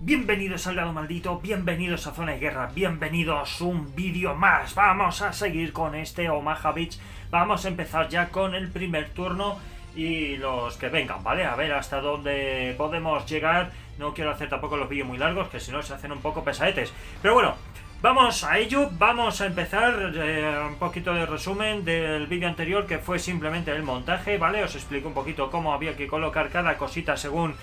Bienvenidos al lado maldito, bienvenidos a Zona de Guerra, bienvenidos a un vídeo más. Vamos a seguir con este Omaha Beach. Vamos a empezar ya con el primer turno y los que vengan, ¿vale? A ver hasta dónde podemos llegar. No quiero hacer tampoco los vídeos muy largos, que si no se hacen un poco pesadetes. Pero bueno, vamos a ello. Vamos a empezar un poquito de resumen del vídeo anterior, que fue simplemente el montaje, ¿vale? Os explico un poquito cómo había que colocar cada cosita según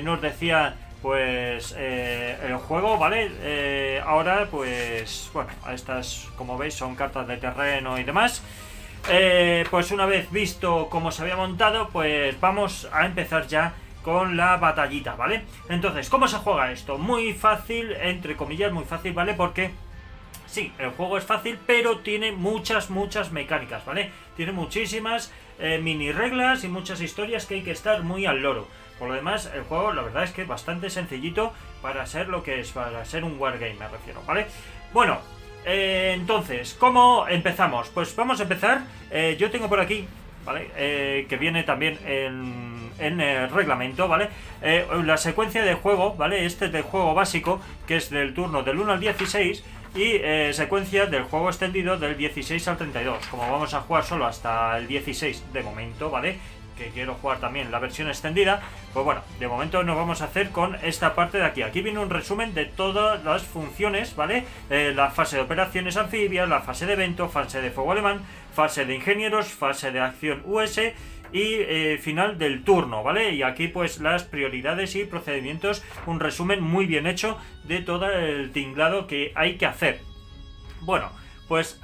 nos decía pues el juego, ¿vale? Ahora pues bueno, estas como veis son cartas de terreno y demás. Pues una vez visto cómo se había montado, pues vamos a empezar ya con la batallita, ¿vale? Entonces, ¿cómo se juega esto? Muy fácil, entre comillas, muy fácil, ¿vale? Porque sí, el juego es fácil, pero tiene muchas mecánicas, ¿vale? Tiene muchísimas mini reglas y muchas historias que hay que estar muy al loro. Por lo demás, el juego, la verdad es que es bastante sencillito para ser lo que es, para ser un wargame, me refiero, ¿vale? Bueno, entonces, ¿cómo empezamos? Pues vamos a empezar. Yo tengo por aquí, ¿vale? Que viene también en el reglamento, ¿vale? La secuencia de juego, ¿vale? Este es del juego básico, que es del turno del 1 al 16, y secuencia del juego extendido del 16 al 32. Como vamos a jugar solo hasta el 16 de momento, ¿vale? Que quiero jugar también la versión extendida, pues bueno, de momento nos vamos a hacer con esta parte de aquí. Aquí viene un resumen de todas las funciones, ¿vale? La fase de operaciones anfibias, la fase de evento, fase de fuego alemán, fase de ingenieros, fase de acción US y final del turno, ¿vale? Y aquí pues las prioridades y procedimientos, un resumen muy bien hecho de todo el tinglado que hay que hacer. Bueno, pues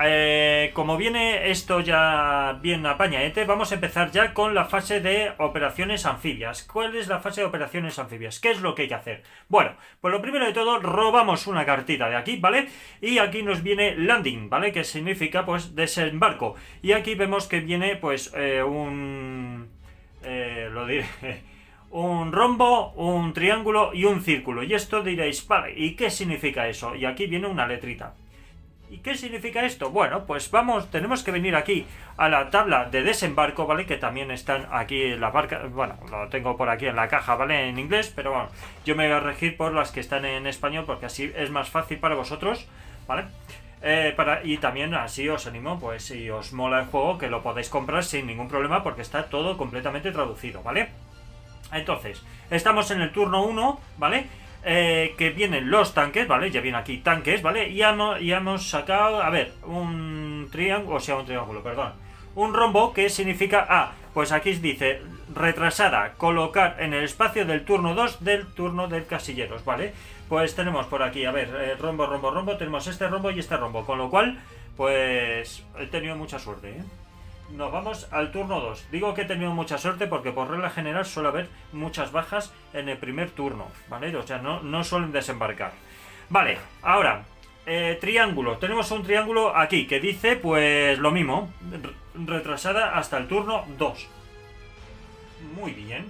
como viene esto ya bien apañadete, vamos a empezar ya con la fase de operaciones anfibias. ¿Cuál es la fase de operaciones anfibias? ¿Qué es lo que hay que hacer? Bueno, pues lo primero de todo, robamos una cartita de aquí, ¿vale? Y aquí nos viene landing, ¿vale? Que significa pues desembarco. Y aquí vemos que viene pues lo diré... un rombo, un triángulo y un círculo. Y esto diréis, vale, ¿y qué significa eso? Y aquí viene una letrita. ¿Y qué significa esto? Bueno, pues tenemos que venir aquí a la tabla de desembarco, ¿vale? Que también están aquí en la barca, bueno, lo tengo por aquí en la caja, ¿vale? En inglés, pero bueno, yo me voy a regir por las que están en español porque así es más fácil para vosotros, ¿vale? Y también así os animo, pues si os mola el juego, que lo podéis comprar sin ningún problema porque está todo completamente traducido, ¿vale? Entonces, estamos en el turno 1, ¿vale? Que vienen los tanques, ¿vale? Ya vienen aquí tanques, ¿vale? Y ya hemos sacado, a ver, un triángulo, perdón. Un rombo, que significa, pues aquí dice, retrasada, colocar en el espacio del turno 2 del turno del casilleros, ¿vale? Pues tenemos por aquí, a ver, rombo, tenemos este rombo y este rombo, con lo cual, pues, he tenido mucha suerte, ¿eh? Nos vamos al turno 2. Digo que he tenido mucha suerte porque por regla general suele haber muchas bajas en el primer turno, ¿vale? O sea, no suelen desembarcar. Vale, ahora, triángulo. Tenemos un triángulo aquí que dice, pues, lo mismo. Retrasada hasta el turno 2. Muy bien.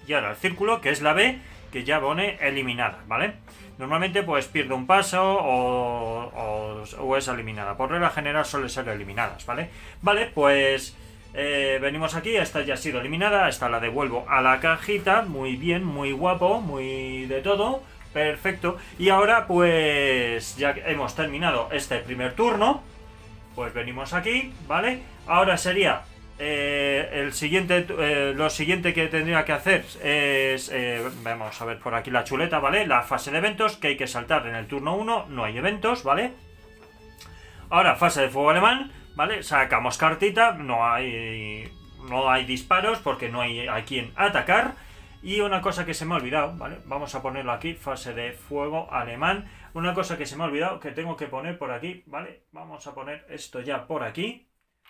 Y ahora el círculo, que es la B, que ya pone eliminada, ¿vale? Normalmente pues pierde un paso o es eliminada. Por regla general suele ser eliminadas, ¿vale? Vale, pues venimos aquí, esta ya ha sido eliminada, esta la devuelvo a la cajita, muy bien, muy guapo, muy de todo, perfecto. Y ahora pues ya hemos terminado este primer turno, pues venimos aquí, ¿vale? Ahora sería... lo siguiente que tendría que hacer es, vamos a ver por aquí la chuleta, ¿vale? La fase de eventos, que hay que saltar en el turno 1, no hay eventos, ¿vale? Ahora, fase de fuego alemán, ¿vale? Sacamos cartita, no hay disparos porque no hay a quien atacar. Y una cosa que se me ha olvidado, ¿vale? Vamos a ponerlo aquí, fase de fuego alemán. Una cosa que se me ha olvidado, que tengo que poner por aquí, ¿vale? Vamos a poner esto ya por aquí,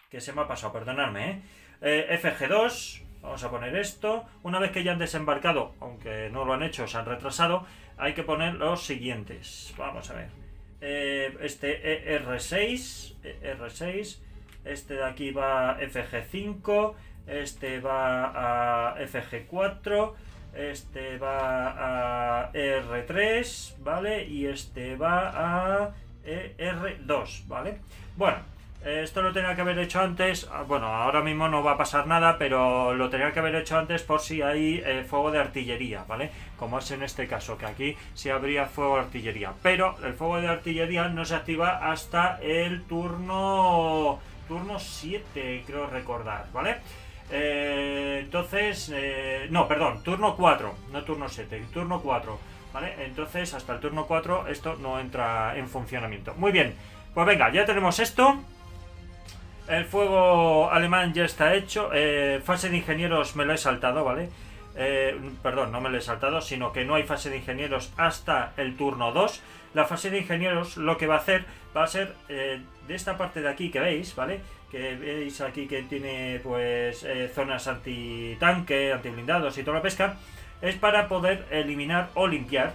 que se me ha pasado, perdonadme, FG2, vamos a poner esto. Una vez que ya han desembarcado, aunque no lo han hecho, se han retrasado, hay que poner los siguientes. Vamos a ver, este R6, este de aquí va a FG5, este va a FG4, este va a R3, ¿vale? Y este va a R2, ¿vale? Bueno, Esto lo tenía que haber hecho antes. Bueno, ahora mismo no va a pasar nada, pero lo tenía que haber hecho antes por si hay fuego de artillería, ¿vale? Como es en este caso, que aquí sí habría fuego de artillería. Pero el fuego de artillería no se activa hasta el turno 7, creo recordar, ¿vale? Entonces, no, perdón, turno 4, no turno 7, turno 4, ¿vale? Entonces, hasta el turno 4 esto no entra en funcionamiento. Muy bien, pues venga, ya tenemos esto. El fuego alemán ya está hecho. Fase de ingenieros me lo he saltado, ¿vale? Perdón, no me lo he saltado, sino que no hay fase de ingenieros hasta el turno 2. La fase de ingenieros lo que va a ser de esta parte de aquí que veis, ¿vale? Que veis aquí que tiene pues zonas antitanque, antiblindados y toda la pesca. Es para poder eliminar o limpiar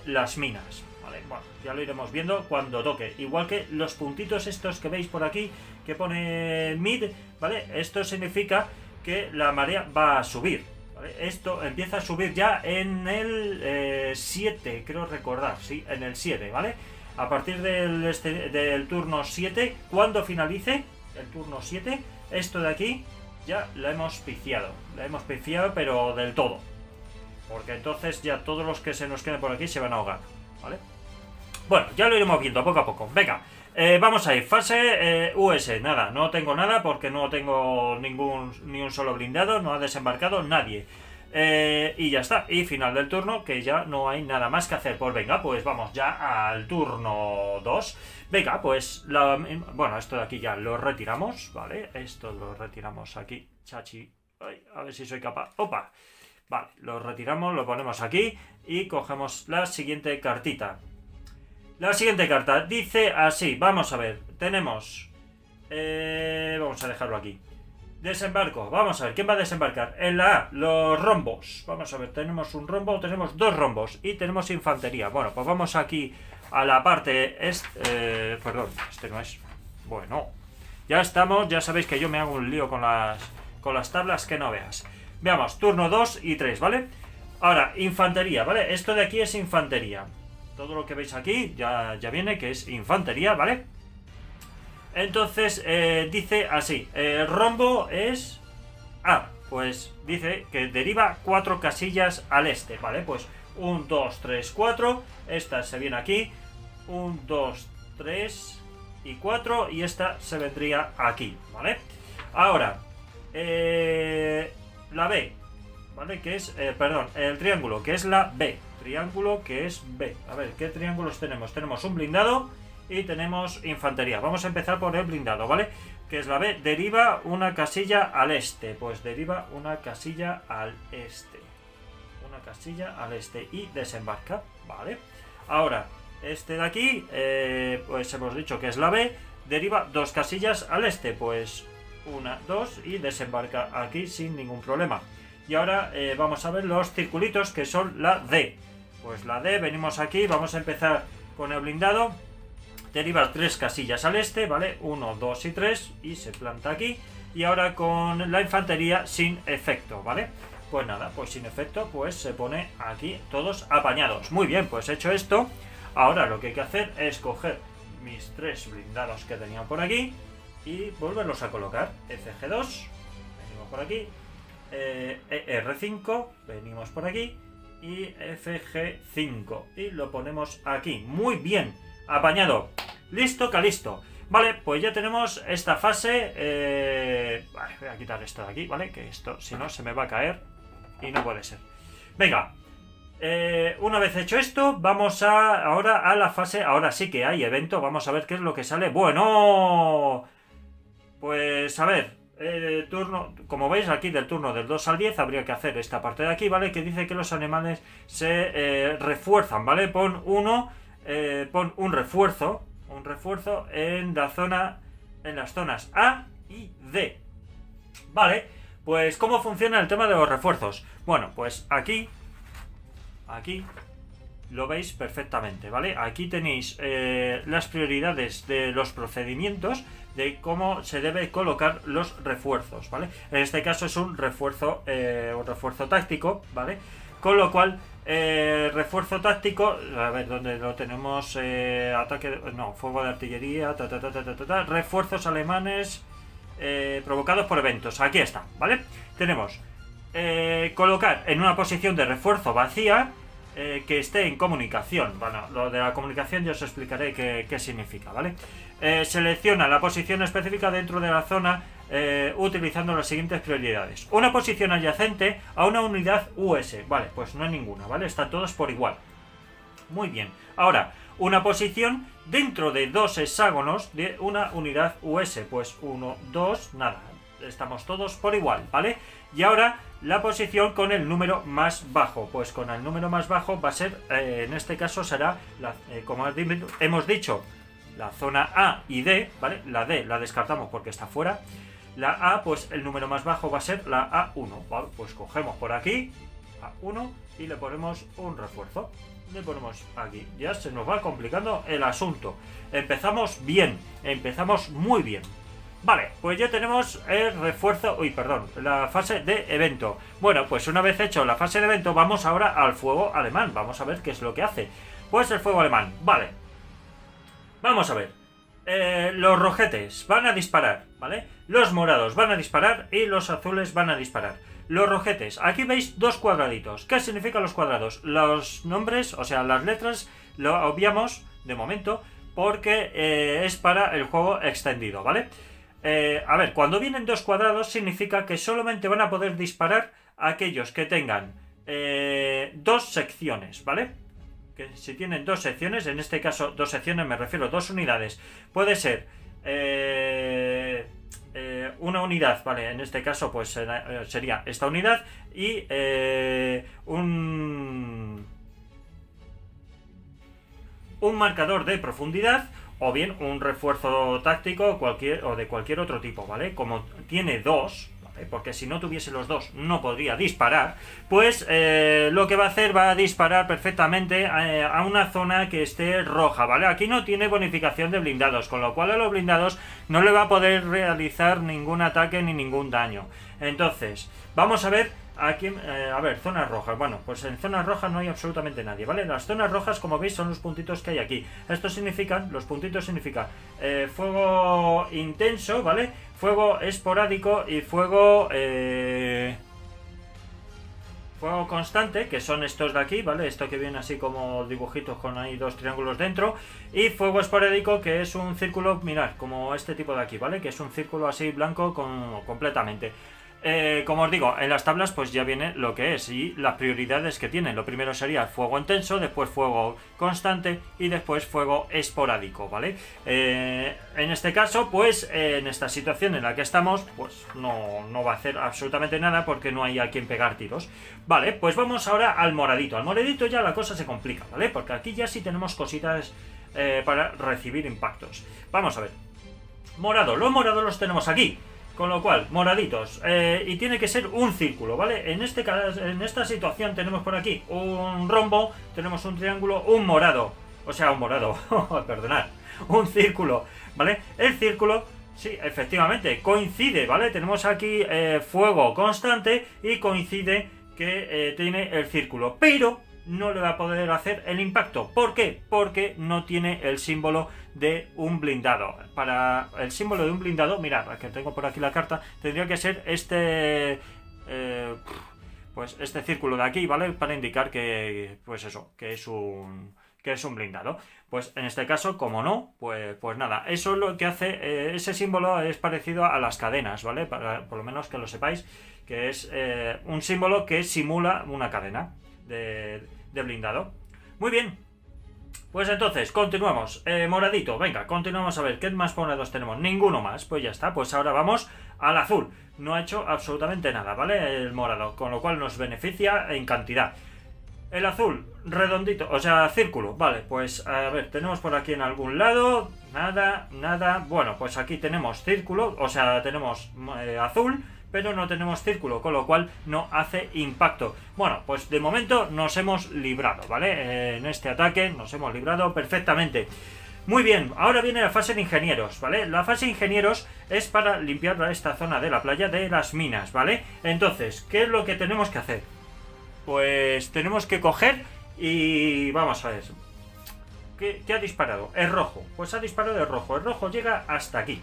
las minas. Bueno, ya lo iremos viendo cuando toque. Igual que los puntitos estos que veis por aquí, que pone mid, ¿vale? Esto significa que la marea va a subir, ¿vale? Esto empieza a subir ya en el 7, creo recordar, sí, en el 7, ¿vale? A partir del turno 7, cuando finalice el turno 7, esto de aquí ya la hemos piciado. La hemos piciado, pero del todo. Porque entonces ya todos los que se nos queden por aquí se van a ahogar, ¿vale? Bueno, ya lo iremos viendo poco a poco. Venga, vamos a ir. Fase US. Nada, no tengo nada porque no tengo ni un solo blindado. No ha desembarcado nadie. Y ya está. Y final del turno, que ya no hay nada más que hacer. Pues venga, pues vamos ya al turno 2. Venga, pues bueno, esto de aquí ya lo retiramos, ¿vale? Esto lo retiramos aquí. Chachi. Ay, a ver si soy capaz. ¡Opa! Vale, lo retiramos, lo ponemos aquí y cogemos la siguiente cartita. La siguiente carta dice así, vamos a ver, tenemos, vamos a dejarlo aquí, desembarco, vamos a ver, ¿quién va a desembarcar? En la A, los rombos, vamos a ver, tenemos un rombo, tenemos dos rombos y tenemos infantería. Bueno, pues vamos aquí a la parte, perdón, este no es, bueno, ya estamos, ya sabéis que yo me hago un lío con las tablas que no veas. Veamos, turno 2 y 3, ¿vale? Ahora, infantería, ¿vale? Esto de aquí es infantería. Todo lo que veis aquí ya viene que es infantería, ¿vale? Entonces, dice así, el rombo es... pues dice que deriva 4 casillas al este, ¿vale? Pues 1, 2, 3, 4, esta se viene aquí, 1, 2, 3 y 4, y esta se vendría aquí, ¿vale? Ahora, la B, ¿vale? Que es, perdón, el triángulo, que es la B. Triángulo que es B. A ver, ¿qué triángulos tenemos? Tenemos un blindado y tenemos infantería. Vamos a empezar por el blindado, ¿vale? Que es la B. Deriva una casilla al este. Pues deriva una casilla al este. Una casilla al este. Y desembarca, ¿vale? Ahora, este de aquí, pues hemos dicho que es la B. Deriva 2 casillas al este. Pues 1, 2 y desembarca aquí sin ningún problema. Y ahora vamos a ver los circulitos que son la D. Pues la D, venimos aquí, vamos a empezar con el blindado. Deriva 3 casillas al este, ¿vale? 1, 2 y 3 y se planta aquí. Y ahora con la infantería sin efecto, ¿vale? Pues nada, pues sin efecto, pues se pone aquí todos apañados. Muy bien, pues hecho esto, ahora lo que hay que hacer es coger mis 3 blindados que tenían por aquí y volverlos a colocar. FG2, venimos por aquí. R5, venimos por aquí y FG5 y lo ponemos aquí. Muy bien, apañado, listo, calisto. Vale, pues ya tenemos esta fase. Vale, voy a quitar esto de aquí, ¿vale? Que esto, si no, se me va a caer y no puede ser. Venga, una vez hecho esto, vamos ahora a la fase. Ahora sí que hay evento, vamos a ver qué es lo que sale. Bueno, pues a ver. Turno, como veis aquí del turno del 2 al 10 habría que hacer esta parte de aquí, ¿vale? Que dice que los animales se refuerzan, ¿vale? Pon un refuerzo en la zona, en las zonas A y D, ¿vale? Pues ¿cómo funciona el tema de los refuerzos? Bueno, pues aquí lo veis perfectamente, ¿vale? Aquí tenéis las prioridades de los procedimientos de cómo se debe colocar los refuerzos, ¿vale? En este caso es un refuerzo táctico, ¿vale? con lo cual refuerzo táctico, a ver dónde lo tenemos, ataque, no, fuego de artillería, refuerzos alemanes provocados por eventos, aquí está, ¿vale? Tenemos colocar en una posición de refuerzo vacía que esté en comunicación. Bueno, lo de la comunicación yo os explicaré qué significa, ¿vale? Selecciona la posición específica dentro de la zona utilizando las siguientes prioridades. Una posición adyacente a una unidad US. Vale, pues no hay ninguna, ¿vale? Están todos por igual. Muy bien. Ahora, una posición dentro de dos hexágonos de una unidad US. Pues 1, 2, nada. Estamos todos por igual, ¿vale? Y ahora la posición con el número más bajo. Pues con el número más bajo va a ser, en este caso será, como hemos dicho, la zona A y D, ¿vale? La D la descartamos porque está fuera. La A, pues el número más bajo va a ser la A1, ¿vale? Pues cogemos por aquí A1 y le ponemos un refuerzo. Le ponemos aquí. Ya se nos va complicando el asunto. Empezamos bien, empezamos muy bien. Vale, pues ya tenemos el refuerzo, la fase de evento. Bueno, pues una vez hecho la fase de evento, vamos ahora al fuego alemán. Vamos a ver qué es lo que hace. Pues el fuego alemán, vale. Vamos a ver. Los rojetes van a disparar, ¿vale? Los morados van a disparar y los azules van a disparar. Los rojetes, aquí veis dos cuadraditos. ¿Qué significan los cuadrados? Los nombres, o sea, las letras, lo obviamos de momento porque es para el juego extendido, ¿vale? A ver, cuando vienen dos cuadrados significa que solamente van a poder disparar aquellos que tengan dos secciones, ¿vale? Que si tienen dos secciones, en este caso dos secciones me refiero a dos unidades, puede ser una unidad, ¿vale? En este caso pues sería esta unidad y un marcador de profundidad o bien un refuerzo táctico o de cualquier otro tipo, ¿vale? Como tiene dos, porque si no tuviese los dos no podría disparar, pues lo que va a hacer va a disparar perfectamente a una zona que esté roja, ¿vale? Aquí no tiene bonificación de blindados, con lo cual a los blindados no le va a poder realizar ningún ataque ni ningún daño. Entonces, vamos a ver aquí, a ver, zonas rojas. Bueno, pues en zonas rojas no hay absolutamente nadie, ¿vale? Las zonas rojas, como veis, son los puntitos que hay aquí. Esto significan, los puntitos significan fuego intenso, ¿vale? Fuego esporádico y fuego constante, que son estos de aquí, ¿vale? Esto que viene así como dibujitos con ahí dos triángulos dentro. Y fuego esporádico, que es un círculo, mirad, como este tipo de aquí, ¿vale? Que es un círculo así blanco completamente. Como os digo, en las tablas pues ya viene lo que es y las prioridades que tienen. Lo primero sería fuego intenso, después fuego constante y después fuego esporádico, ¿vale? En este caso, pues en esta situación en la que estamos, pues no va a hacer absolutamente nada porque no hay a quien pegar tiros. Vale, pues vamos ahora al moradito. Al moradito ya la cosa se complica, ¿vale? Porque aquí ya sí tenemos cositas para recibir impactos. Vamos a ver. Morado, los morados los tenemos aquí. Con lo cual, moraditos, y tiene que ser un círculo, ¿vale? En este caso, en esta situación tenemos por aquí un rombo, tenemos un triángulo, un morado, o sea, un morado, perdonad, un círculo, ¿vale? El círculo, sí, efectivamente, coincide, ¿vale? Tenemos aquí fuego constante y coincide que tiene el círculo, pero no le va a poder hacer el impacto. ¿Por qué? Porque no tiene el símbolo de un blindado. Para el símbolo de un blindado, mirad, que tengo por aquí la carta, tendría que ser pues este círculo de aquí, ¿vale? Para indicar que, pues eso, que es un blindado. Pues en este caso, como no, pues nada, eso es lo que hace, ese símbolo es parecido a las cadenas, ¿vale? Por lo menos que lo sepáis, que es un símbolo que simula una cadena de blindado. Muy bien. Pues entonces, continuamos. Moradito, venga, continuamos a ver. ¿Qué más morados tenemos? Ninguno más. Pues ya está. Pues ahora vamos al azul. No ha hecho absolutamente nada, ¿vale? El morado. Con lo cual nos beneficia en cantidad. El azul, redondito, o sea, círculo. Vale, pues a ver, tenemos por aquí en algún lado. Nada, nada. Bueno, pues aquí tenemos círculo, o sea, tenemos azul, pero no tenemos círculo, con lo cual no hace impacto. Bueno, pues de momento nos hemos librado, ¿vale? En este ataque nos hemos librado perfectamente. Muy bien, ahora viene la fase de ingenieros, ¿vale? La fase de ingenieros es para limpiar esta zona de la playa de las minas, ¿vale? Entonces, ¿qué es lo que tenemos que hacer? pues tenemos que coger y vamos a ver. ¿Qué ha disparado? El rojo. Pues ha disparado el rojo. El rojo llega hasta aquí.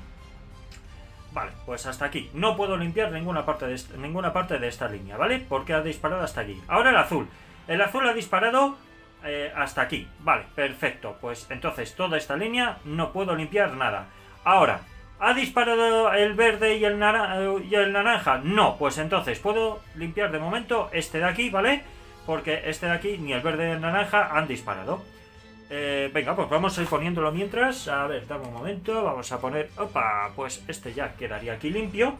Vale, pues hasta aquí. No puedo limpiar ninguna parte de esta línea, ¿vale? Porque ha disparado hasta aquí. Ahora el azul. El azul ha disparado hasta aquí. Vale, perfecto. Pues entonces toda esta línea no puedo limpiar nada. Ahora, ¿ha disparado el verde y el naranja? No, pues entonces puedo limpiar de momento este de aquí, ¿vale? Porque este de aquí, ni el verde ni el naranja han disparado. Venga, pues vamos a ir poniéndolo mientras. A ver, dame un momento. Vamos a poner... Opa, pues este ya quedaría aquí limpio.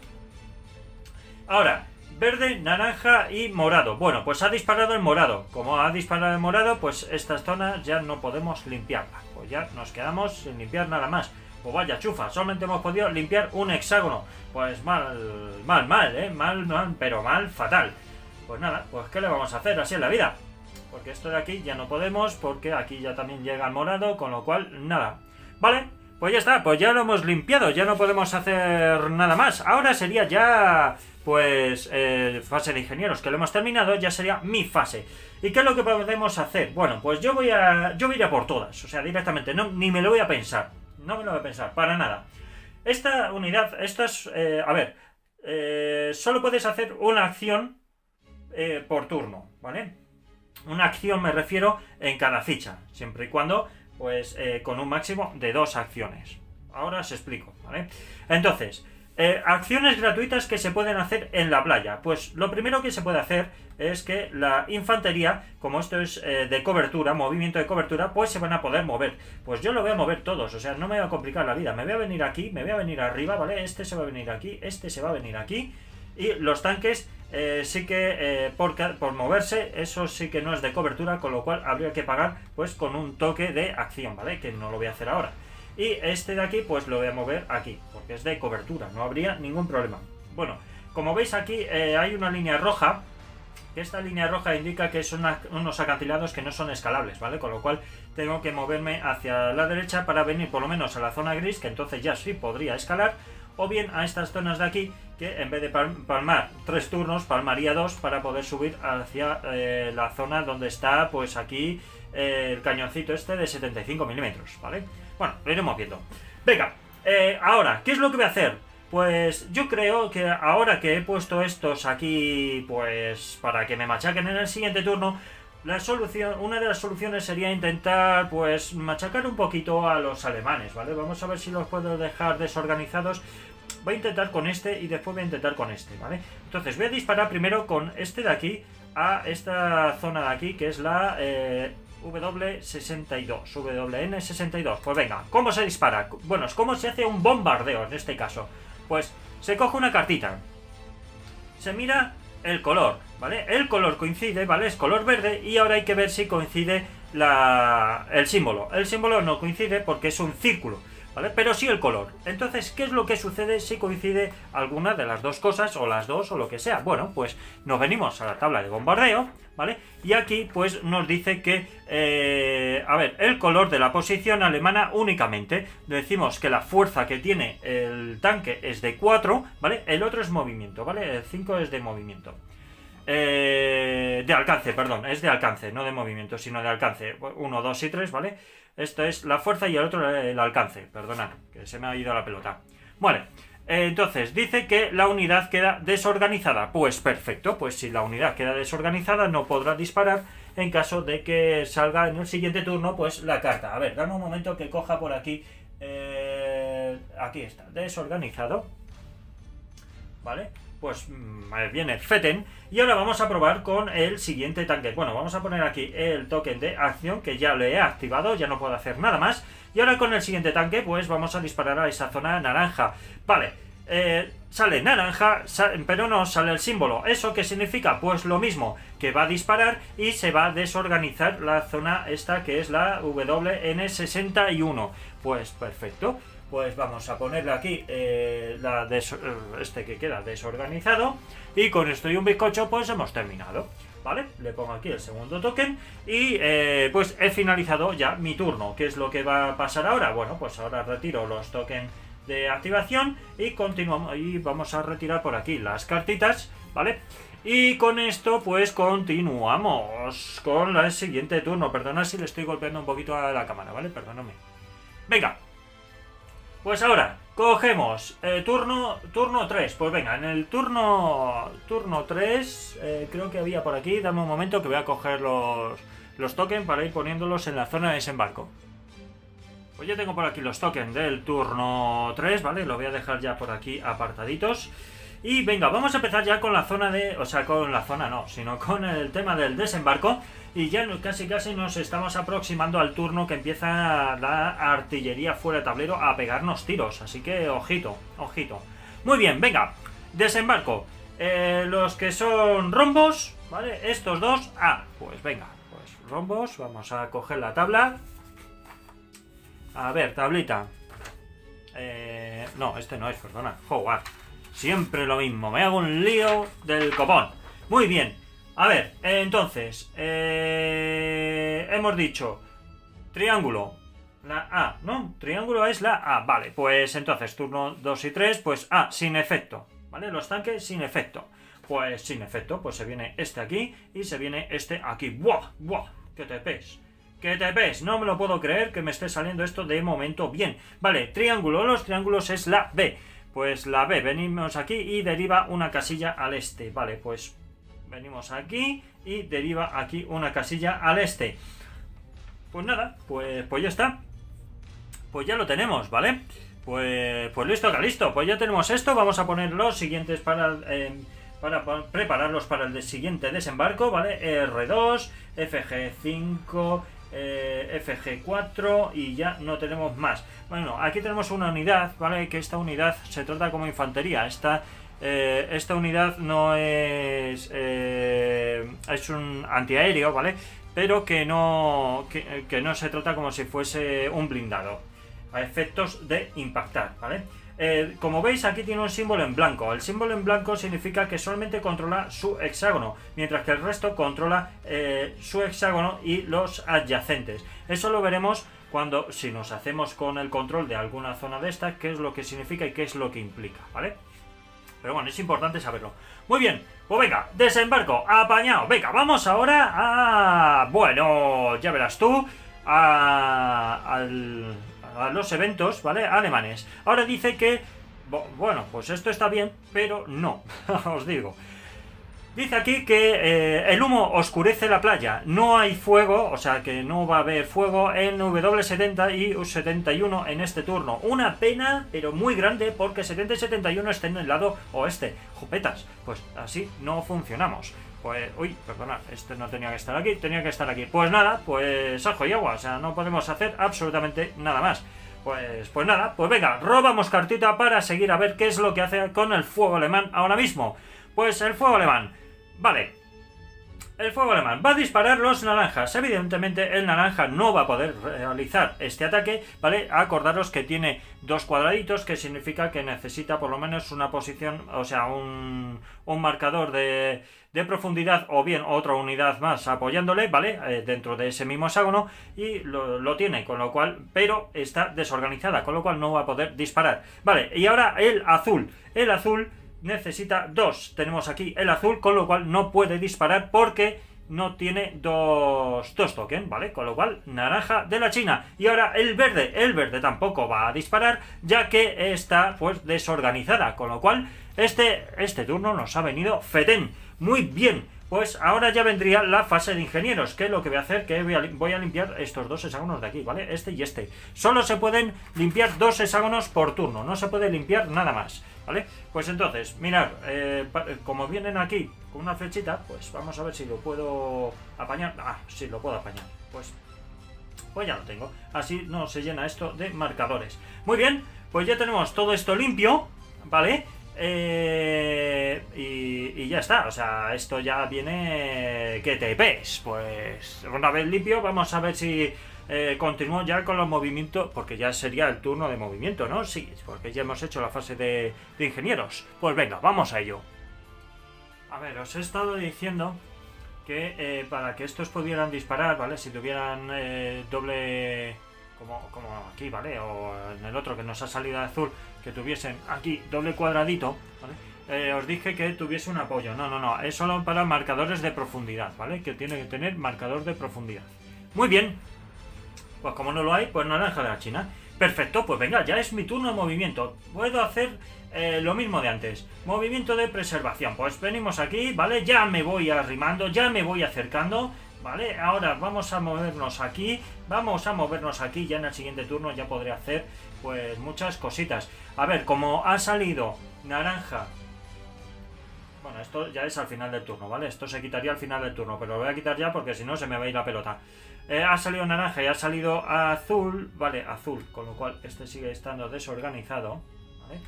Ahora, verde, naranja y morado. Bueno, pues ha disparado el morado. Como ha disparado el morado, pues esta zona ya no podemos limpiarla. Pues ya nos quedamos sin limpiar nada más. Pues vaya chufa, solamente hemos podido limpiar un hexágono. Pues mal, pero mal, fatal. Pues nada, pues ¿qué le vamos a hacer? Así es la vida. Porque esto de aquí ya no podemos, porque aquí ya también llega el morado, con lo cual, nada. Vale, pues ya está, pues ya lo hemos limpiado, ya no podemos hacer nada más. Ahora sería ya, pues, fase de ingenieros, que lo hemos terminado, ya sería mi fase. ¿Y qué es lo que podemos hacer? Bueno, pues yo voy a ir a por todas, o sea, directamente, ni me lo voy a pensar. No me lo voy a pensar, para nada. Esta unidad, solo puedes hacer una acción por turno, ¿vale? Una acción me refiero en cada ficha, siempre y cuando, pues, con un máximo de 2 acciones. Ahora os explico, ¿vale? Entonces, acciones gratuitas que se pueden hacer en la playa. Pues lo primero que se puede hacer es que la infantería, como esto es de cobertura, movimiento de cobertura, pues se van a poder mover. Pues yo lo voy a mover todos, o sea, no me va a complicar la vida. Me voy a venir aquí, me voy a venir arriba, ¿vale? Este se va a venir aquí, este se va a venir aquí. Y los tanques sí que por moverse, eso sí que no es de cobertura, con lo cual habría que pagar pues con un toque de acción, ¿vale? Que no lo voy a hacer ahora. Y este de aquí pues lo voy a mover aquí, porque es de cobertura, no habría ningún problema. Bueno, como veis aquí hay una línea roja, que esta línea roja indica que son unos acantilados que no son escalables, ¿vale? Con lo cual tengo que moverme hacia la derecha para venir por lo menos a la zona gris, que entonces ya sí podría escalar, o bien a estas zonas de aquí, que en vez de palmar 3 turnos, palmaría 2 para poder subir hacia la zona donde está, pues aquí, el cañoncito este de 75 milímetros, ¿vale? Bueno, lo iremos viendo. Venga, ahora, ¿qué es lo que voy a hacer? Pues yo creo que ahora que he puesto estos aquí, pues para que me machaquen en el siguiente turno, una de las soluciones sería intentar, pues, machacar un poquito a los alemanes, ¿vale? Vamos a ver si los puedo dejar desorganizados. Voy a intentar con este y después voy a intentar con este, ¿vale? Entonces voy a disparar primero con este de aquí a esta zona de aquí, que es la W62, WN62. Pues venga, ¿cómo se dispara? Bueno, es como se hace un bombardeo en este caso. Pues se coge una cartita, se mira el color, ¿vale? El color coincide, ¿vale? Es color verde y ahora hay que ver si coincide el símbolo. El símbolo no coincide porque es un círculo, ¿vale? Pero sí el color. Entonces, ¿qué es lo que sucede si coincide alguna de las dos cosas, o las dos, o lo que sea? Bueno, pues nos venimos a la tabla de bombardeo, ¿vale? Y aquí, pues, nos dice que, a ver, el color de la posición alemana únicamente. Decimos que la fuerza que tiene el tanque es de 4, ¿vale? El otro es movimiento, ¿vale? El 5 es de movimiento. De alcance, perdón, es de alcance, no de movimiento, sino de alcance. 1, 2 y 3, ¿vale? Esto es la fuerza y el otro el alcance. Perdonad, que se me ha ido la pelota. Vale, entonces dice que la unidad queda desorganizada. Pues perfecto, pues si la unidad queda desorganizada no podrá disparar en caso de que salga en el siguiente turno pues la carta. A ver, dame un momento que coja por aquí. Aquí está, desorganizado. Vale. Pues viene Feten. Y ahora vamos a probar con el siguiente tanque. Bueno, vamos a poner aquí el token de acción, que ya lo he activado, ya no puedo hacer nada más. Y ahora con el siguiente tanque, pues vamos a disparar a esa zona naranja. Vale, sale naranja, pero no sale el símbolo. ¿Eso qué significa? Pues lo mismo, que va a disparar y se va a desorganizar la zona esta, que es la WN61. Pues perfecto. Pues vamos a ponerle aquí este que queda desorganizado. Y con esto y un bizcocho pues hemos terminado, ¿vale? Le pongo aquí el segundo token y pues he finalizado ya mi turno. ¿Qué es lo que va a pasar ahora? Bueno, pues ahora retiro los tokens de activación y continuamos. Y vamos a retirar por aquí las cartitas, ¿vale? Y con esto pues continuamos con el siguiente turno. Perdona si le estoy golpeando un poquito a la cámara, ¿vale? Perdóname. Venga. Pues ahora, cogemos turno 3. Pues venga, en el turno 3, creo que había por aquí. Dame un momento que voy a coger los tokens para ir poniéndolos en la zona de desembarco. Pues ya tengo por aquí los tokens del turno 3, ¿vale? Lo voy a dejar ya por aquí apartaditos. Y venga, vamos a empezar ya con la zona de... O sea, con la zona no, sino con el tema del desembarco. Y ya casi nos estamos aproximando al turno que empieza la artillería fuera de tablero a pegarnos tiros. Así que ojito, ojito. Muy bien, venga, desembarco. Los que son rombos, ¿vale? Estos dos... Ah, pues venga, pues rombos. Vamos a coger la tabla. A ver, tablita. No, este no es, perdona. Joder. Siempre lo mismo, me hago un lío del copón. Muy bien, a ver, entonces hemos dicho triángulo, la A, ¿no? Triángulo es la A, vale, pues entonces turno 2 y 3, pues A, sin efecto, ¿vale? Los tanques sin efecto. Pues sin efecto, pues se viene este aquí y se viene este aquí. ¡Buah! ¡Buah! ¡Que te pes! ¡Que te pes! No me lo puedo creer que me esté saliendo esto de momento bien. Vale, triángulo, los triángulos es la B. Pues la B, venimos aquí y deriva una casilla al este. Vale, pues venimos aquí y deriva aquí una casilla al este. Pues nada, pues ya está. Pues ya lo tenemos, ¿vale? Pues listo, que listo. Pues ya tenemos esto. Vamos a poner los siguientes para prepararlos para el siguiente desembarco, ¿vale? R2, FG5... FG4 y ya no tenemos más. Bueno, aquí tenemos una unidad, ¿vale? Que esta unidad se trata como infantería. Esta unidad no es un antiaéreo, ¿vale? Pero que no se trata como si fuese un blindado a efectos de impactar, ¿vale? Como veis, aquí tiene un símbolo en blanco. El símbolo en blanco significa que solamente controla su hexágono, mientras que el resto controla su hexágono y los adyacentes. Eso lo veremos si nos hacemos con el control de alguna zona de esta, qué es lo que significa y qué es lo que implica, ¿vale? Pero bueno, es importante saberlo. Muy bien, pues venga, desembarco, apañado. Venga, vamos ahora a... Bueno, ya verás tú, a los eventos, ¿vale? Alemanes. Ahora dice que, bueno, pues esto está bien, pero no, os digo. Dice aquí que el humo oscurece la playa, no hay fuego, o sea que no va a haber fuego en W70 y U71 en este turno. Una pena, pero muy grande, porque 70 y 71 estén en el lado oeste. Jopetas, pues así no funcionamos. Pues, uy, perdona, este no tenía que estar aquí, tenía que estar aquí. Pues nada, pues ajo y agua, o sea, no podemos hacer absolutamente nada más. Pues nada, pues venga, robamos cartita para seguir a ver qué es lo que hace con el fuego alemán ahora mismo. Pues el fuego alemán, vale. El fuego alemán va a disparar los naranjas. Evidentemente el naranja no va a poder realizar este ataque, ¿vale? Acordaros que tiene dos cuadraditos, que significa que necesita por lo menos una posición, o sea, un marcador de profundidad o bien otra unidad más apoyándole, ¿vale? Dentro de ese mismo hexágono, y lo tiene, con lo cual, pero está desorganizada, con lo cual no va a poder disparar. Vale, y ahora el azul. El azul necesita dos. Tenemos aquí el azul, con lo cual no puede disparar porque no tiene dos tokens, ¿vale? Con lo cual, naranja de la China. Y ahora el verde tampoco va a disparar, ya que está, pues, desorganizada. Con lo cual, este turno nos ha venido fetén. Muy bien, pues ahora ya vendría la fase de ingenieros, que es lo que voy a hacer, que voy a limpiar estos dos hexágonos de aquí, ¿vale? Este y este. Solo se pueden limpiar dos hexágonos por turno, no se puede limpiar nada más, ¿vale? Pues entonces, mirad, como vienen aquí con una flechita, pues vamos a ver si lo puedo apañar. Ah, sí, lo puedo apañar. Pues ya lo tengo. Así no se llena esto de marcadores. Muy bien, pues ya tenemos todo esto limpio, ¿vale? Y ya está, o sea, esto ya viene que te pes. Pues una vez limpio, vamos a ver si continúo ya con los movimientos, porque ya sería el turno de movimiento, ¿no? Sí, porque ya hemos hecho la fase de ingenieros. Pues venga, vamos a ello. A ver, os he estado diciendo que para que estos pudieran disparar, ¿vale? Si tuvieran doble... Como aquí, ¿vale? O en el otro que nos ha salido azul, que tuviesen aquí doble cuadradito, ¿vale? os dije que tuviese un apoyo. No, no, no, es solo para marcadores de profundidad, ¿vale? Que tiene que tener marcador de profundidad. Muy bien. Pues como no lo hay, pues naranja de la China. Perfecto, pues venga, ya es mi turno de movimiento. Puedo hacer lo mismo de antes. Movimiento de preservación. Pues venimos aquí, ¿vale? Ya me voy arrimando, ya me voy acercando, ¿vale? Ahora vamos a movernos aquí. Vamos a movernos aquí. Ya en el siguiente turno ya podré hacer, pues, muchas cositas. A ver, como ha salido naranja... Bueno, esto ya es al final del turno, ¿vale? Esto se quitaría al final del turno, pero lo voy a quitar ya porque si no se me va a ir la pelota. Ha salido naranja y ha salido azul, vale, azul, con lo cual este sigue estando desorganizado, ¿vale?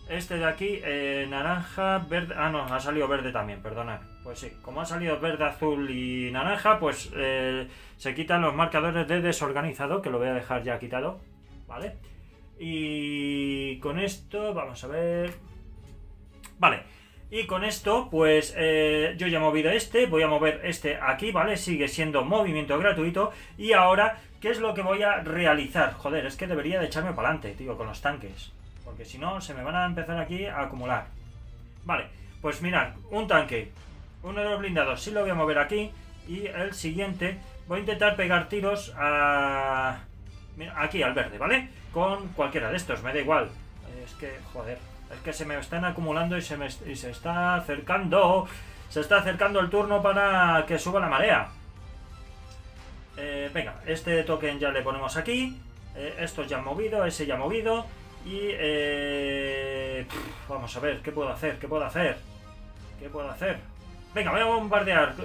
Este de aquí, naranja, verde... Ah, no, ha salido verde también, perdonad. Pues sí, como ha salido verde, azul y naranja, pues se quitan los marcadores de desorganizado, que lo voy a dejar ya quitado, ¿vale? Y con esto, vamos a ver... Vale. Y con esto, pues yo ya he movido este, voy a mover este aquí, ¿vale? Sigue siendo movimiento gratuito. Y ahora, ¿qué es lo que voy a realizar? Joder, es que debería de echarme para adelante, tío, con los tanques. Porque si no, se me van a empezar aquí a acumular. Vale, pues mirad, un tanque, uno de los blindados, sí lo voy a mover aquí. Y el siguiente, voy a intentar pegar tiros a... Mira, aquí al verde, ¿vale? Con cualquiera de estos, me da igual. Es que, joder... Es que se me están acumulando y se está acercando. Se está acercando el turno para que suba la marea. Venga, este token ya le ponemos aquí. Estos ya han movido, ese ya ha movido. Y vamos a ver, ¿qué puedo hacer? ¿Qué puedo hacer? ¿Qué puedo hacer? Venga, voy a bombardear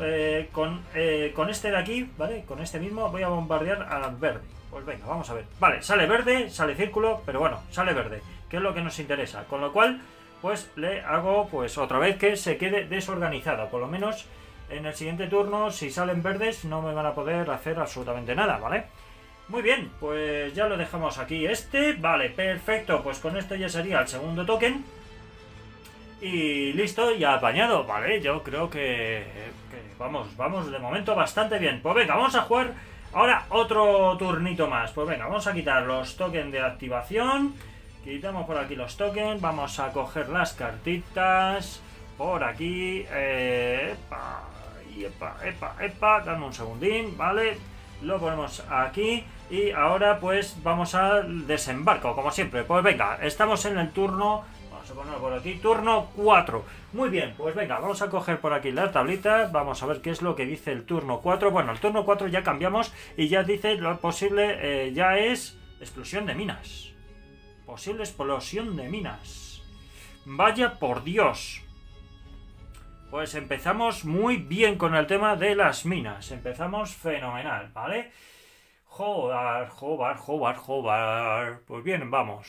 con este de aquí, ¿vale? Con este mismo voy a bombardear al verde. Pues venga, vamos a ver. Vale, sale verde, sale círculo, pero bueno, sale verde, que es lo que nos interesa. Con lo cual, pues le hago, pues otra vez que se quede desorganizado. Por lo menos en el siguiente turno, si salen verdes, no me van a poder hacer absolutamente nada, ¿vale? Muy bien, pues ya lo dejamos aquí este. Vale, perfecto, pues con esto ya sería el segundo token. Y listo, ya apañado, ¿vale? Yo creo que vamos de momento bastante bien. Pues venga, vamos a jugar... Ahora otro turnito más. Pues venga, vamos a quitar los tokens de activación. Quitamos por aquí los tokens. Vamos a coger las cartitas. Por aquí. Epa, dame un segundín, ¿vale? Lo ponemos aquí. Y ahora pues vamos al desembarco, como siempre. Pues venga, estamos en el turno... Vamos a ponerlo por aquí, turno 4. Muy bien, pues venga, vamos a coger por aquí la tablita. Vamos a ver qué es lo que dice el turno 4. Bueno, el turno 4 ya cambiamos y ya dice lo posible, ya es explosión de minas. Posible explosión de minas. Vaya por Dios. Pues empezamos muy bien con el tema de las minas. Empezamos fenomenal, ¿vale? Joder. Pues bien, vamos.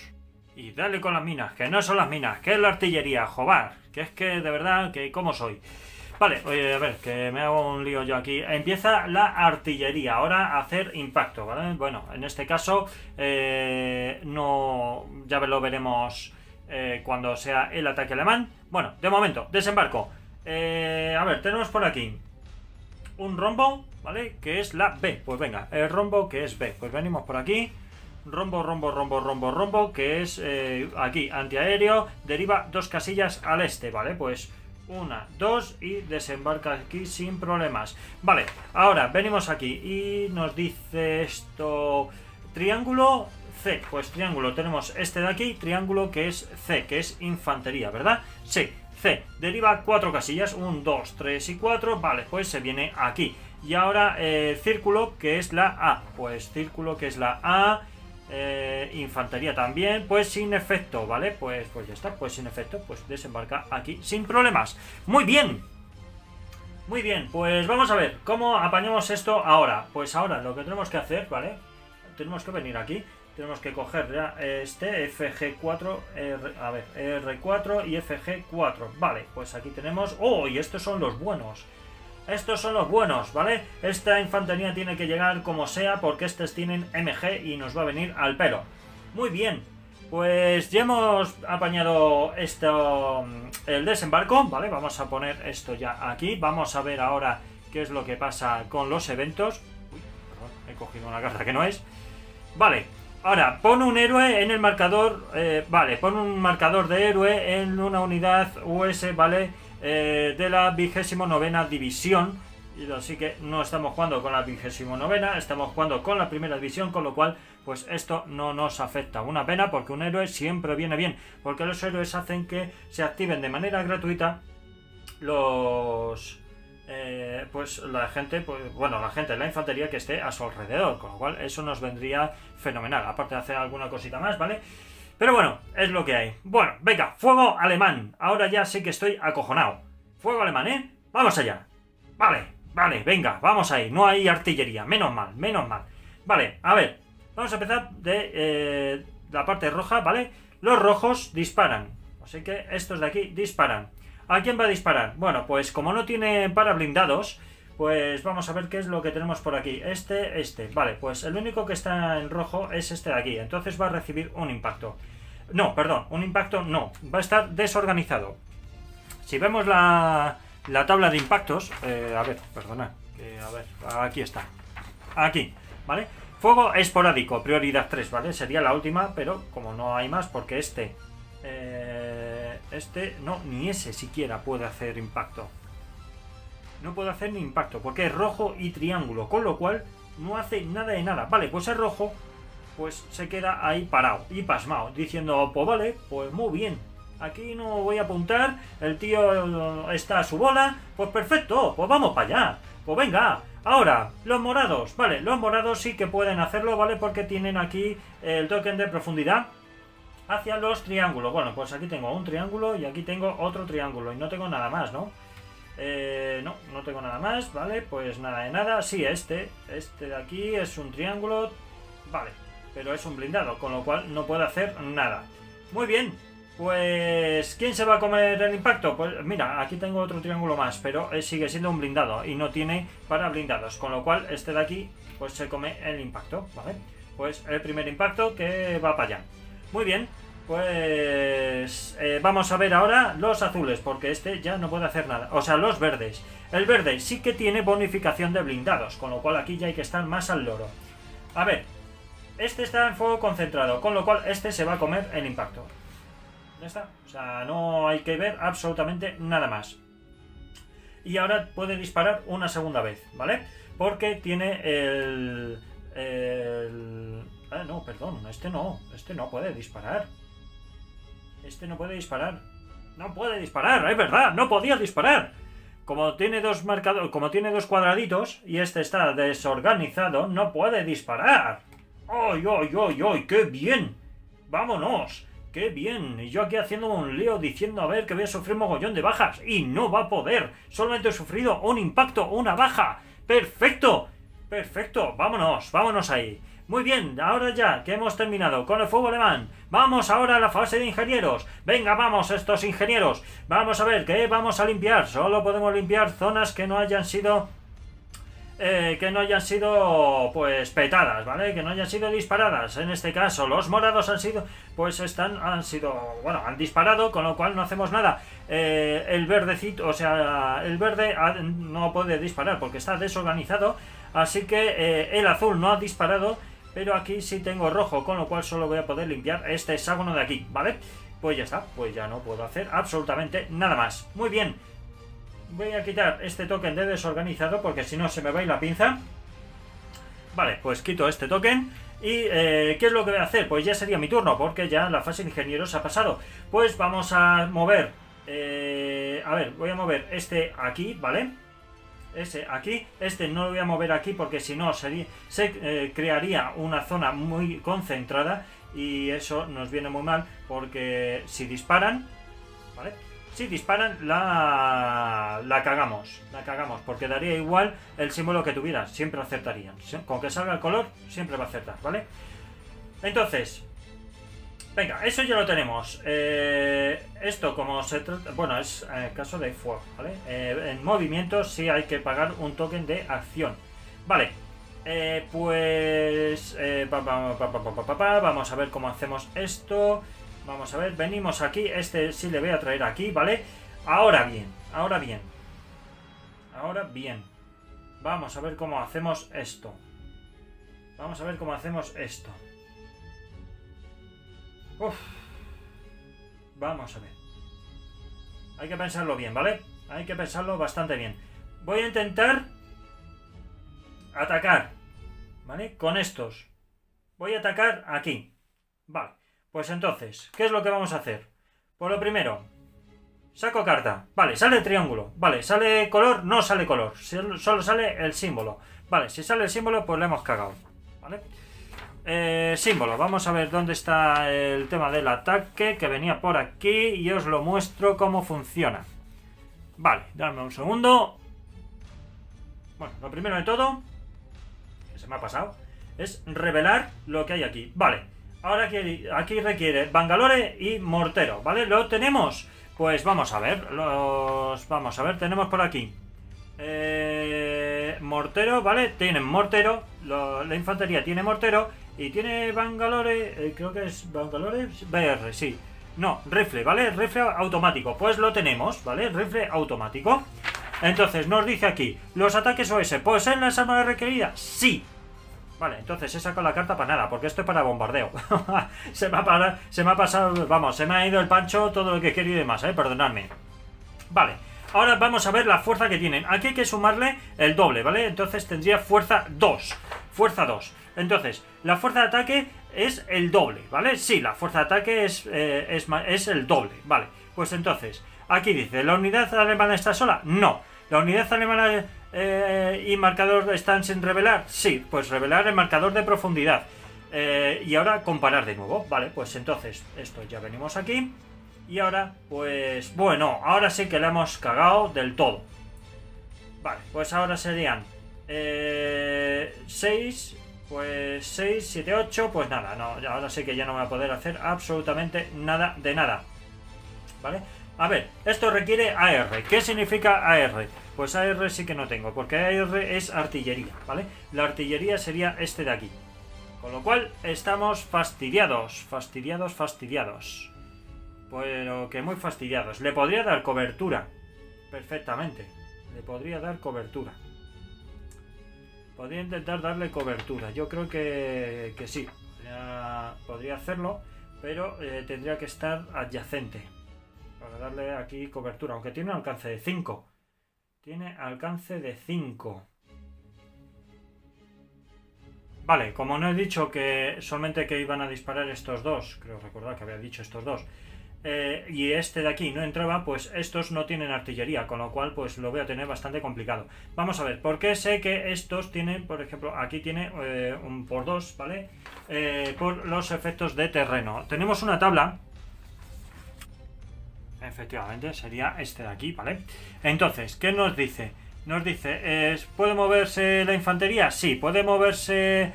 Y dale con las minas, que no son las minas, que es la artillería, joder. Que es que de verdad, que cómo soy. Vale, oye, a ver, que me hago un lío yo aquí. Empieza la artillería, ahora a hacer impacto, ¿vale? Bueno, en este caso, no, ya lo veremos cuando sea el ataque alemán. Bueno, de momento, desembarco. A ver, tenemos por aquí un rombo, ¿vale? Que es la B. Pues venga, el rombo que es B. Pues venimos por aquí. Rombo, que es aquí, antiaéreo, deriva 2 casillas al este, ¿vale? Pues 1, 2 y desembarca aquí sin problemas. Vale, ahora venimos aquí y nos dice esto, triángulo C, pues triángulo, tenemos este de aquí, triángulo que es C, que es infantería, ¿verdad? Sí, C, deriva 4 casillas, 1, 2, 3 y 4, vale, pues se viene aquí. Y ahora círculo que es la A, pues círculo que es la A. Infantería también, pues sin efecto, ¿vale? Pues ya está, pues sin efecto, pues desembarca aquí sin problemas. Muy bien, pues vamos a ver cómo apañamos esto ahora. Pues ahora lo que tenemos que hacer, ¿vale? Tenemos que venir aquí, tenemos que coger ya este FG4, a ver, R4 y FG4, vale, pues aquí tenemos, oh, y estos son los buenos. Estos son los buenos, ¿vale? Esta infantería tiene que llegar como sea porque estos tienen MG y nos va a venir al pelo. Muy bien, pues ya hemos apañado esto, el desembarco, ¿vale? Vamos a poner esto ya aquí. Vamos a ver ahora qué es lo que pasa con los eventos. Uy, perdón, he cogido una carta que no es. Vale, Ahora, pon un héroe en el marcador, vale, pon un marcador de héroe en una unidad US, ¿vale? De la 29ª división. Y así que no estamos jugando con la 29ª, estamos jugando con la primera división, con lo cual, pues esto no nos afecta. Una pena, porque un héroe siempre viene bien, porque los héroes hacen que se activen de manera gratuita los... pues la gente, pues bueno, la gente de la infantería que esté a su alrededor, con lo cual eso nos vendría fenomenal, aparte de hacer alguna cosita más, ¿vale? Pero bueno, es lo que hay. Bueno, venga, fuego alemán. Ahora ya sí que estoy acojonado. Fuego alemán, ¿eh? Vamos allá. Vale, venga, vamos ahí. No hay artillería, menos mal, menos mal. Vale, a ver, vamos a empezar de la parte roja, ¿vale? Los rojos disparan, así que estos de aquí disparan. ¿A quién va a disparar? Bueno, pues como no tiene para blindados, pues vamos a ver qué es lo que tenemos por aquí. Vale, pues el único que está en rojo es este de aquí. Entonces va a recibir un impacto. No, perdón, un impacto no. Va a estar desorganizado. Si vemos la tabla de impactos... a ver, perdona. A ver, aquí está. Aquí, ¿vale? Fuego esporádico, prioridad 3, ¿vale? Sería la última, pero como no hay más, porque no, ni ese siquiera puede hacer impacto. No puede hacer ni impacto, porque es rojo y triángulo, con lo cual no hace nada de nada. Vale, pues es rojo, pues se queda ahí parado y pasmado, diciendo, pues vale, pues muy bien. Aquí no voy a apuntar, el tío está a su bola, pues perfecto, pues vamos para allá. Pues venga, ahora, los morados, vale, los morados sí que pueden hacerlo, ¿vale? Porque tienen aquí el token de profundidad hacia los triángulos. Bueno, pues aquí tengo un triángulo y aquí tengo otro triángulo y no tengo nada más, ¿no? No tengo nada más, ¿vale? Pues nada de nada. Sí, este de aquí es un triángulo, vale, pero es un blindado, con lo cual no puede hacer nada. Muy bien, pues ¿quién se va a comer el impacto? Pues mira, aquí tengo otro triángulo más, pero sigue siendo un blindado y no tiene para blindados, con lo cual este de aquí pues se come el impacto, ¿vale? Pues el primer impacto que va para allá. Muy bien, pues vamos a ver ahora los azules, porque este ya no puede hacer nada. O sea, los verdes. El verde sí que tiene bonificación de blindados, con lo cual aquí ya hay que estar más al loro. A ver, este está en fuego concentrado, con lo cual este se va a comer el impacto. Ya está, o sea, no hay que ver absolutamente nada más. Y ahora puede disparar una segunda vez, ¿vale? Porque tiene no, perdón, este no puede disparar. Este no puede disparar. No puede disparar, es verdad, no podía disparar. Como tiene dos marcadores, como tiene dos cuadraditos y este está desorganizado, no puede disparar. ¡Ay, ay, ay, ay! ¡Qué bien! ¡Vámonos! ¡Qué bien! Y yo aquí haciendo un lío diciendo a ver que voy a sufrir mogollón de bajas. Y no va a poder. Solamente he sufrido un impacto, una baja. ¡Perfecto! ¡Perfecto! ¡Vámonos! ¡Vámonos ahí! Muy bien, ahora ya que hemos terminado con el fuego alemán, vamos ahora a la fase de ingenieros. Venga, vamos estos ingenieros. Vamos a ver, ¿qué vamos a limpiar? Solo podemos limpiar zonas que no hayan sido... pues petadas, ¿vale? Que no hayan sido disparadas. En este caso, los morados han sido han disparado, con lo cual no hacemos nada. El verdecito, o sea, el verde no puede disparar porque está desorganizado. Así que el azul no ha disparado, pero aquí sí tengo rojo, con lo cual solo voy a poder limpiar este hexágono de aquí, ¿vale? Pues ya está, pues ya no puedo hacer absolutamente nada más. Muy bien. Voy a quitar este token de desorganizado porque si no se me va a ir la pinza. Vale, pues quito este token. ¿Y qué es lo que voy a hacer? Pues ya sería mi turno, porque ya la fase de ingenieros ha pasado. Pues vamos a mover... a ver, voy a mover este aquí, ¿vale? Ese aquí. Este no lo voy a mover aquí porque si no se crearía una zona muy concentrada. Y eso nos viene muy mal porque si disparan... ¿Vale? Si disparan, la cagamos. La cagamos, porque daría igual el símbolo que tuvieran. Siempre acertarían. Con que salga el color, siempre va a acertar, ¿vale? Entonces, venga, eso ya lo tenemos. Esto, como se trata... Bueno, es caso de fuego, ¿vale? En movimiento sí hay que pagar un token de acción. Vale. Vamos a ver cómo hacemos esto. Vamos a ver, venimos aquí, este sí le voy a traer aquí, ¿vale? Ahora bien. Vamos a ver cómo hacemos esto. Uf. Vamos a ver. Hay que pensarlo bien, ¿vale? Hay que pensarlo bastante bien. Voy a intentar atacar, ¿vale? Con estos. Voy a atacar aquí. Vale. Pues entonces, ¿qué es lo que vamos a hacer? Pues lo primero, saco carta. Vale, sale el triángulo. Vale, ¿sale color? No sale color. Solo sale el símbolo. Vale, si sale el símbolo, pues le hemos cagado. ¿Vale? Símbolo. Vamos a ver dónde está el tema del ataque, que venía por aquí, y os lo muestro cómo funciona. Vale, dame un segundo. Bueno, lo primero de todo, que se me ha pasado, es revelar lo que hay aquí. Vale, ahora aquí requiere Bangalore y Mortero, ¿vale? ¿Lo tenemos? Pues vamos a ver, vamos a ver, tenemos por aquí Mortero, ¿vale? Tienen Mortero, la infantería tiene Mortero y tiene Bangalore, creo que es Bangalore, BR, sí. No, rifle, ¿vale? Rifle automático, pues lo tenemos, ¿vale? Rifle automático. Entonces nos dice aquí, los ataques OS, ¿poseen las armas requeridas? Sí. Vale, entonces he sacado la carta para nada, porque esto es para bombardeo. se me ha pasado, vamos, se me ha ido el pancho todo lo que he querido y demás, perdonadme. Vale, ahora vamos a ver la fuerza que tienen. Aquí hay que sumarle el doble, ¿vale? Entonces tendría fuerza 2. Fuerza 2. Entonces, la fuerza de ataque es el doble, ¿vale? Sí, la fuerza de ataque es el doble, ¿vale? Pues entonces, aquí dice, ¿la unidad alemana está sola? No. ¿La unidad alemana y marcador están sin revelar? Sí, pues revelar el marcador de profundidad. Y ahora comparar de nuevo, ¿vale? Pues entonces, esto ya venimos aquí. Y ahora, pues, bueno, ahora sí que le hemos cagado del todo. Vale, pues ahora serían 6, pues 6, 7, 8, pues nada, no, ahora sí que ya no voy a poder hacer absolutamente nada de nada. ¿Vale? A ver, esto requiere AR. ¿Qué significa AR? Pues AR sí que no tengo, porque AR es artillería, ¿vale? La artillería sería este de aquí. Con lo cual, estamos fastidiados, fastidiados. Pero que muy fastidiados. Le podría dar cobertura, perfectamente. Le podría dar cobertura. Podría intentar darle cobertura. Yo creo que sí. Podría hacerlo, pero tendría que estar adyacente para darle aquí cobertura, aunque tiene un alcance de 5. Tiene alcance de 5. Vale, como no he dicho que solamente que iban a disparar estos dos, creo recordar que había dicho estos dos, y este de aquí no entraba, pues estos no tienen artillería, con lo cual pues lo voy a tener bastante complicado. Vamos a ver, ¿por qué sé que estos tienen, por ejemplo, aquí tiene un por 2, ¿vale? Por los efectos de terreno. Tenemos una tabla. Efectivamente, sería este de aquí, ¿vale? Entonces, ¿qué nos dice? Nos dice, ¿puede moverse la infantería? Sí. ¿Puede moverse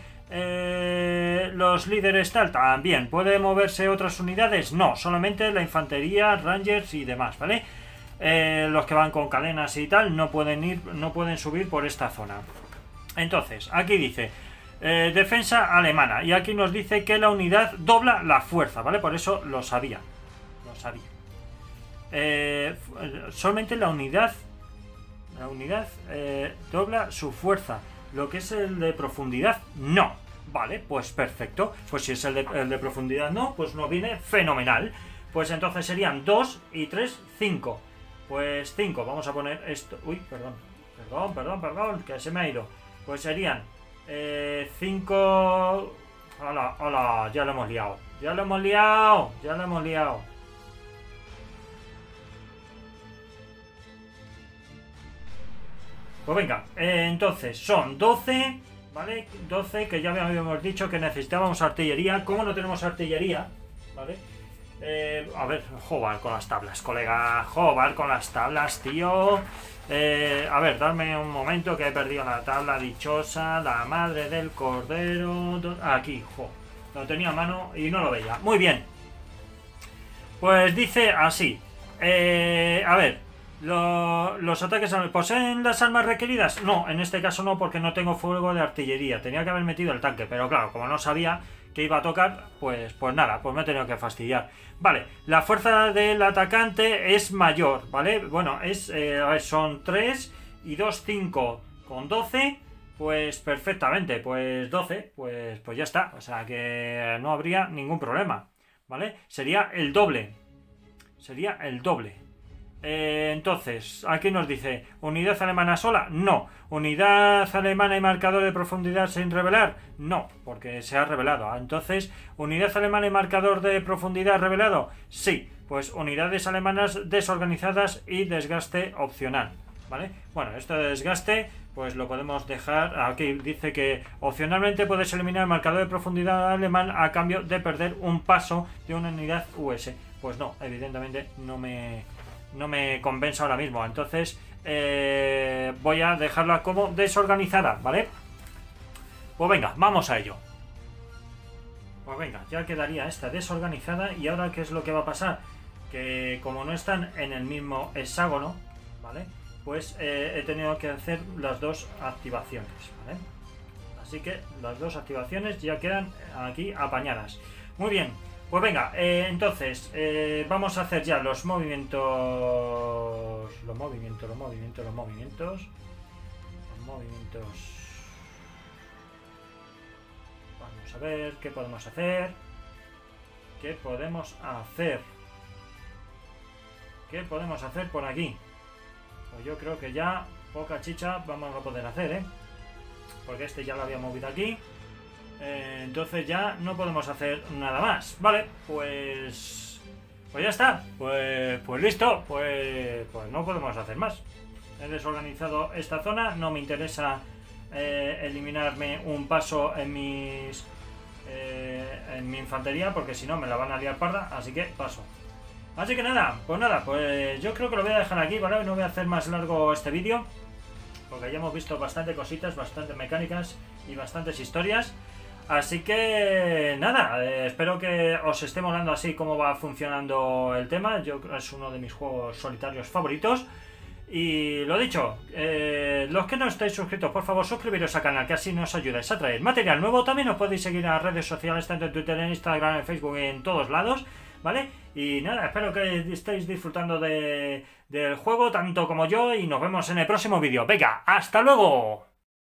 los líderes tal? También. ¿Puede moverse otras unidades? No, solamente la infantería, rangers y demás, ¿vale? Los que van con cadenas y tal no pueden subir por esta zona. Entonces, aquí dice defensa alemana, y aquí nos dice que la unidad dobla la fuerza, ¿vale? Por eso lo sabía. Solamente la unidad dobla su fuerza. Lo que es el de profundidad, no. Vale, pues perfecto. Pues si es el de profundidad no, pues no viene fenomenal. Pues entonces serían 2 y 3, 5. Pues 5, vamos a poner esto. Uy, perdón, que se me ha ido. Pues serían 5... Hola, ya lo hemos liado. Pues venga, entonces son 12, ¿vale? 12, que ya habíamos dicho que necesitábamos artillería. ¿Cómo no tenemos artillería? ¿Vale? A ver, joder con las tablas, colega. Joder con las tablas, tío. A ver, dame un momento que he perdido la tabla dichosa. La madre del cordero. Aquí, jo. Lo tenía a mano y no lo veía. Muy bien. Pues dice así. A ver. Los ataques ¿poseen las armas requeridas? No, en este caso no, porque no tengo fuego de artillería. Tenía que haber metido el tanque, pero claro, como no sabía que iba a tocar, pues nada, pues me he tenido que fastidiar. Vale, la fuerza del atacante es mayor, ¿vale? Bueno, a ver, son 3 y 2, 5 con 12, pues perfectamente, pues 12, pues ya está. O sea que no habría ningún problema. ¿vale? Sería el doble. Sería el doble. Entonces, aquí nos dice, ¿unidad alemana sola? No. ¿Unidad alemana y marcador de profundidad sin revelar? No, porque se ha revelado. Entonces, ¿unidad alemana y marcador de profundidad revelado? Sí. Pues unidades alemanas desorganizadas y desgaste opcional, ¿vale? Bueno, esto de desgaste, pues lo podemos dejar. Aquí dice que opcionalmente puedes eliminar el marcador de profundidad alemán a cambio de perder un paso de una unidad US. Pues no, evidentemente no me convence ahora mismo. Entonces voy a dejarla como desorganizada, ¿vale? Pues venga, vamos a ello. Pues venga, ya quedaría esta desorganizada. Y ahora, ¿qué es lo que va a pasar? Que como no están en el mismo hexágono, ¿vale? Pues he tenido que hacer las dos activaciones, ¿vale? Así que las dos activaciones ya quedan aquí apañadas. Muy bien, pues venga, entonces vamos a hacer ya los movimientos. Los movimientos. Vamos a ver qué podemos hacer. ¿Qué podemos hacer por aquí? Pues yo creo que ya poca chicha vamos a poder hacer, ¿eh? Porque este ya lo había movido aquí. Entonces ya no podemos hacer nada más. Vale, pues ya está. Pues listo. Pues no podemos hacer más. He desorganizado esta zona. No me interesa eliminarme un paso en mi infantería, porque si no me la van a liar parda. Así que paso. Así que nada, pues yo creo que lo voy a dejar aquí, ¿vale? No voy a hacer más largo este vídeo, porque ya hemos visto bastante cositas, bastantes mecánicas y bastantes historias. Así que nada, espero que os esté molando así cómo va funcionando el tema. Es uno de mis juegos solitarios favoritos. Y lo dicho, los que no estáis suscritos, por favor suscribiros al canal, que así nos ayudáis a traer material nuevo. También os podéis seguir en las redes sociales, tanto en Twitter, en Instagram, en Facebook, en todos lados, ¿vale? Y nada, espero que estéis disfrutando del juego tanto como yo, y nos vemos en el próximo vídeo. Venga, ¡hasta luego!